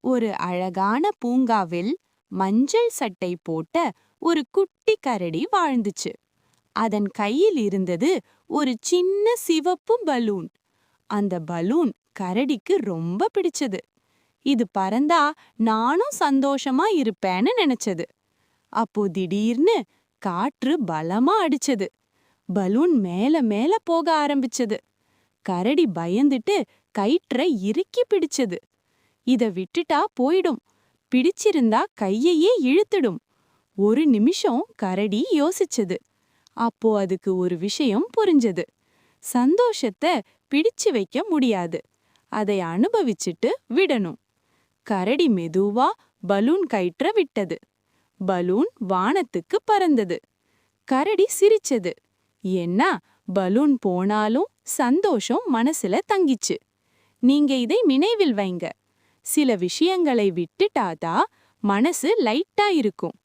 ஒரு அழகான பூங்காவில் மஞ்சள் சட்டை போட்ட ஒரு குட்டி கரடி வாழ்ந்துச்சு. அதன் கையில் இருந்தது ஒரு சின்ன சிவப்பு பலூன். அந்த பலூன் கரடிக்கு ரொம்ப பிடிச்சது. இது பறந்தா நானும் சந்தோஷமா இருப்பேன்னு நினைச்சது. அப்போ திடீர்னு காற்று பலமா அடிச்சது. பலூன் மேல மேல போக ஆரம்பிச்சது. கரடி பயந்துட்டு கயிற்றை இறுக்கி பிடிச்சது. இத விட்டுட்டா போயிடும், பிடிச்சிருந்தா கையையே இழுத்துடும். ஒரு நிமிஷம் கரடி யோசிச்சது. அப்போ அதுக்கு ஒரு விஷயம் புரிஞ்சது. சந்தோஷத்தை பிடிச்சு வைக்க முடியாது, அதை அனுபவிச்சுட்டு விடணும். கரடி மெதுவா பலூன் கயிற்ற விட்டது. பலூன் வானத்துக்கு பறந்தது. கரடி சிரிச்சது. ஏன்னா பலூன் போனாலும் சந்தோஷம் மனசுல தங்கிச்சு. நீங்க இதை நினைவில் வைங்க. சில விஷயங்களை விட்டுட்டாதான் மனசு லைட்டா இருக்கும்.